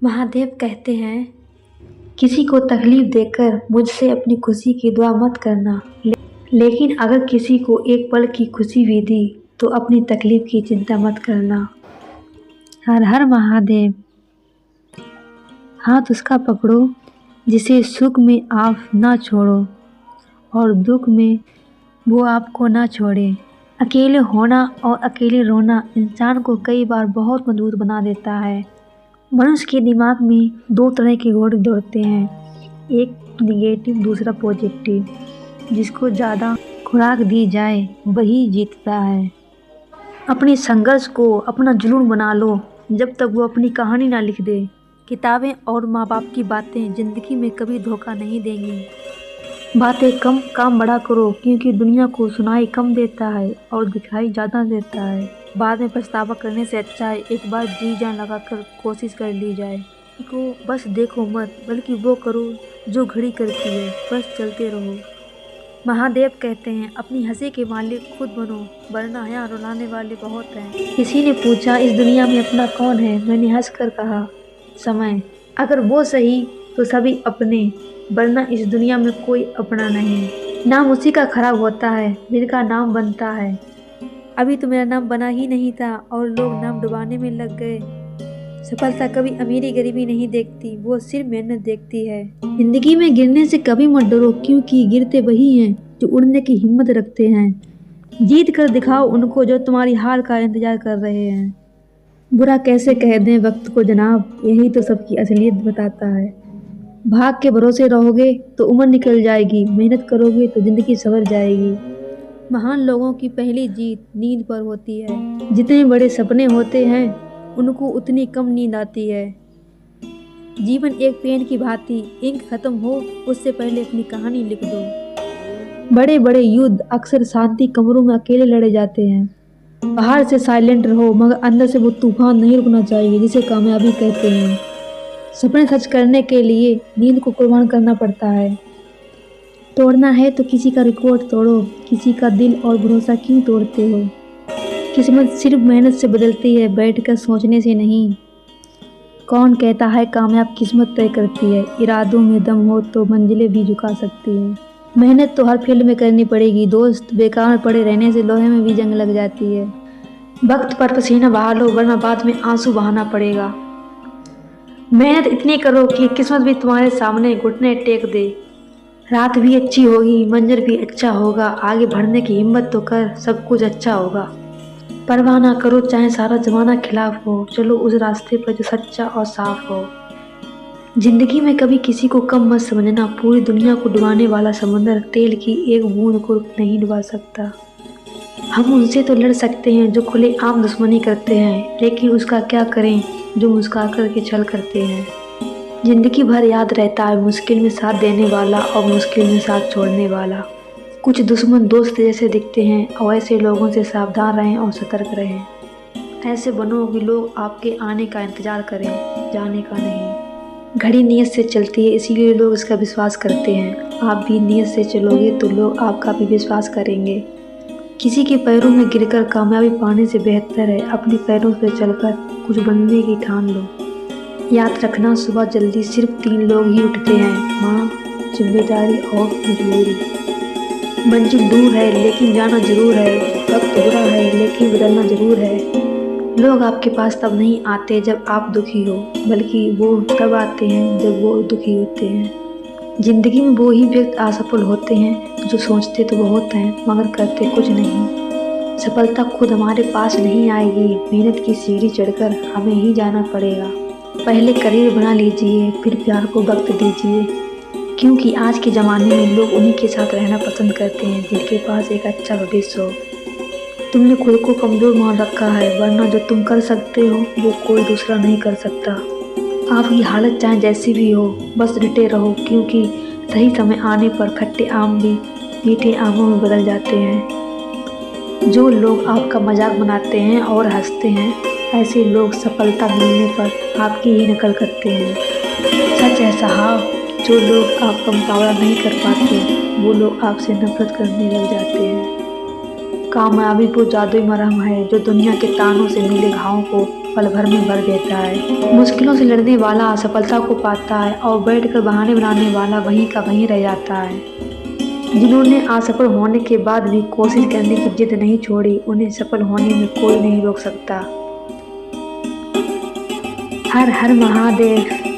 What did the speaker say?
महादेव कहते हैं, किसी को तकलीफ देकर मुझसे अपनी खुशी की दुआ मत करना, लेकिन अगर किसी को एक पल की खुशी भी दी तो अपनी तकलीफ की चिंता मत करना। हर हर महादेव। हाथ उसका पकड़ो जिसे सुख में आप ना छोड़ो और दुख में वो आपको ना छोड़े। अकेले होना और अकेले रोना इंसान को कई बार बहुत मजबूत बना देता है। मनुष्य के दिमाग में दो तरह के घोड़े दौड़ते हैं, एक निगेटिव, दूसरा पॉजिटिव। जिसको ज़्यादा खुराक दी जाए वही जीतता है। अपने संघर्ष को अपना जुनून बना लो जब तक वो अपनी कहानी ना लिख दे। किताबें और माँ बाप की बातें ज़िंदगी में कभी धोखा नहीं देंगी। बातें कम, काम बड़ा करो, क्योंकि दुनिया को सुनाई कम देता है और दिखाई ज़्यादा देता है। बाद में पछतावा करने से अच्छा है एक बार जी जान लगाकर कोशिश कर ली जाए। को बस देखो मत, बल्कि वो करो जो घड़ी करती है, बस चलते रहो। महादेव कहते हैं, अपनी हंसी के मालिक खुद बनो, वरना यहाँ रुलाने वाले बहुत हैं। किसी ने पूछा, इस दुनिया में अपना कौन है? मैंने हंसकर कहा, समय। अगर वो सही तो सभी अपने, वरना इस दुनिया में कोई अपना नहीं। नाम उसी का खराब होता है जिनका नाम बनता है। अभी तो मेरा नाम बना ही नहीं था और लोग नाम डुबाने में लग गए। सफलता कभी अमीरी गरीबी नहीं देखती, वो सिर्फ मेहनत देखती है। जिंदगी में गिरने से कभी मत डरो, क्योंकि गिरते वही हैं जो उड़ने की हिम्मत रखते हैं। जीत कर दिखाओ उनको जो तुम्हारी हार का इंतजार कर रहे हैं। बुरा कैसे कह दें वक्त को जनाब, यही तो सबकी असलियत बताता है। भाग के भरोसे रहोगे तो उम्र निकल जाएगी, मेहनत करोगे तो जिंदगी संवर जाएगी। महान लोगों की पहली जीत नींद पर होती है। जितने बड़े सपने होते हैं उनको उतनी कम नींद आती है। जीवन एक पेन की भांति, इंक खत्म हो उससे पहले अपनी कहानी लिख दो। बड़े बड़े युद्ध अक्सर शांति कमरों में अकेले लड़े जाते हैं। बाहर से साइलेंट रहो, मगर अंदर से वो तूफान नहीं रुकना चाहिए जिसे कामयाबी कहते हैं। सपने सच करने के लिए नींद को कुर्बान करना पड़ता है। तोड़ना है तो किसी का रिकॉर्ड तोड़ो, किसी का दिल और भरोसा क्यों तोड़ते हो। किस्मत सिर्फ मेहनत से बदलती है, बैठकर सोचने से नहीं। कौन कहता है कामयाब किस्मत तय करती है? इरादों में दम हो तो मंजिलें भी झुका सकती हैं। मेहनत तो हर फील्ड में करनी पड़ेगी दोस्त, बेकार में पड़े रहने से लोहे में भी जंग लग जाती है। वक्त पर पसीना बहा लो, वरना बाद में आंसू बहाना पड़ेगा। मेहनत इतनी करो कि किस्मत भी तुम्हारे सामने घुटने टेक दे। रात भी अच्छी होगी, मंजर भी अच्छा होगा, आगे बढ़ने की हिम्मत तो कर, सब कुछ अच्छा होगा। परवाह ना करो चाहे सारा जमाना खिलाफ हो, चलो उस रास्ते पर जो सच्चा और साफ हो। जिंदगी में कभी किसी को कम मत समझना, पूरी दुनिया को डुबाने वाला समंदर तेल की एक बूंद को नहीं डुबा सकता। हम उनसे तो लड़ सकते हैं जो खुले आम दुश्मनी करते हैं, लेकिन उसका क्या करें जो मुस्कुरा कर के छल करते हैं। जिंदगी भर याद रहता है मुश्किल में साथ देने वाला और मुश्किल में साथ छोड़ने वाला। कुछ दुश्मन दोस्त जैसे दिखते हैं और ऐसे लोगों से सावधान रहें और सतर्क रहें। ऐसे बनो कि लोग आपके आने का इंतजार करें, जाने का नहीं। घड़ी नियत से चलती है, इसीलिए लोग इसका विश्वास करते हैं। आप भी नियत से चलोगे तो लोग आपका भी विश्वास करेंगे। किसी के पैरों में गिरकर कामयाबी पाने से बेहतर है अपने पैरों से चलकर कुछ बनने की ठान लो। याद रखना, सुबह जल्दी सिर्फ 3 लोग ही उठते हैं, माँ, जिम्मेदारी और मजबूरी। मंजिल दूर है लेकिन जाना जरूर है, वक्त बुरा है लेकिन बदलना जरूर है। लोग आपके पास तब नहीं आते जब आप दुखी हो, बल्कि वो तब आते हैं जब वो दुखी होते हैं। जिंदगी में वो ही व्यक्ति असफल होते हैं जो सोचते तो बहुत हैं मगर करते कुछ नहीं। सफलता खुद हमारे पास नहीं आएगी, मेहनत की सीढ़ी चढ़कर हमें ही जाना पड़ेगा। पहले करियर बना लीजिए, फिर प्यार को वक्त दीजिए, क्योंकि आज के ज़माने में लोग उन्हीं के साथ रहना पसंद करते हैं जिनके पास एक अच्छा भविष्य हो। तुमने खुद को कमज़ोर मान रखा है, वरना जो तुम कर सकते हो वो कोई दूसरा नहीं कर सकता। आपकी हालत चाहे जैसी भी हो, बस डटे रहो, क्योंकि सही समय आने पर खट्टे आम भी मीठे आमों में बदल जाते हैं। जो लोग आपका मजाक बनाते हैं और हंसते हैं, ऐसे लोग सफलता मिलने पर आपकी ही नकल करते हैं। सच है साहब, जो लोग आपका मुकाबला नहीं कर पाते वो लोग आपसे नफरत करने लग जाते हैं। कामयाबी वो जादुई मरहम है जो दुनिया के तानों से मिले घावों को पल भर में भर देता है। मुश्किलों से लड़ने वाला असफलता को पाता है और बैठकर बहाने बनाने वाला वहीं का वहीं रह जाता है। जिन्होंने असफल होने के बाद भी कोशिश करने की जिद नहीं छोड़ी, उन्हें सफल होने में कोई नहीं रोक सकता। हर हर महादेव।